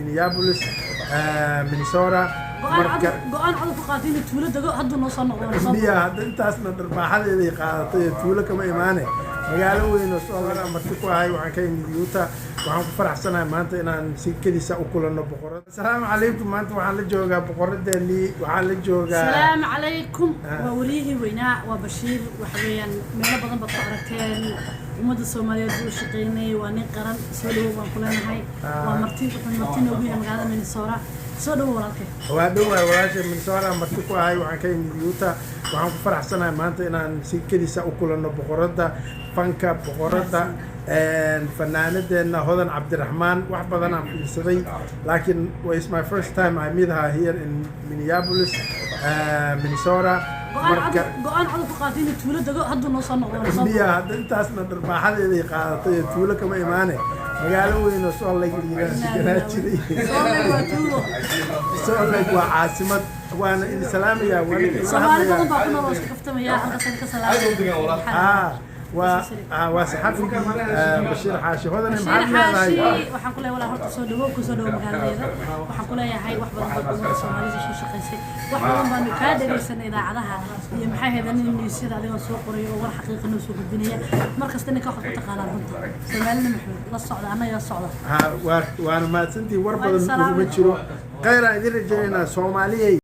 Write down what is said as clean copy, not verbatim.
Minneapolis, Minnesota. go-aan cadu ku qaatay in tuulada hadda noo soo noqdo. Miya hadda intaasna dharbaaxadeedii qaadatay tuulo kama imaane magaalo weyn oo soo laga marti ku ahay waxaan ka imid Utah waxaan ku faraxsanahay maanta inaan si kaliisa u kulanno boqorada. Assalaamu calaykum maanta waxaan la joogaa boqoradeennii waxaan la joogaa. Assalaamu calaykum waa wariyihii weynaa waa Bashiir waxa weeyaan meelo badan baad ku aragteen ummadda Soomaaliyeed uu shaqeynay waa nin qaran soo dhawow baan ku leenahay waa marti noogu yahay magaalada Minnesota soo dhawow walaalkay. waa dhawaay walaashay Minnesota marti ku ahay waxaan ka imid Utah waxaan ku faraxsanahay maanta inaan si kaliisa u kulanno boqorada fanka boqorada fanaanadeena Hodan Cabdiraxmaan wax badan aan fiirsaday laakiin it's my first time I meet her here in Minneapolis, Minnesota. go-aan cadu ku qaatay in tuulada hadda noo soo noqdo. Miya hadda intaasna dharbaaxadeedii qaadatay tuulo kama imaane magaalo weyn oo soo laga deganaa jiray. Soo laga waa caasimad waana in salaamaya Soomaaliya badan baa ku nool oo kaftamaya halkaas ka salaamaya. وصحفي بشير حاشي هذا بشير حاشي waxaan ku leeyahay walaal horta soo dhawow ku soo dhawow magaaladeeda waxaan ku leeyahay wax badan oo Soomaaliyeed soo shaqeysay wax badan baan ka dhageysanay idaacadaha iyo maxay heedan niisyada adigoo soo qoray oo war xaqiiqo soo gudbinaya markasta ninka wax ku taqaanaa runta Soomaaliyeed maxay la socda anaga socda waana ma santii war badan ugu jiro qeyra idin rajaynaa Soomaaliyeed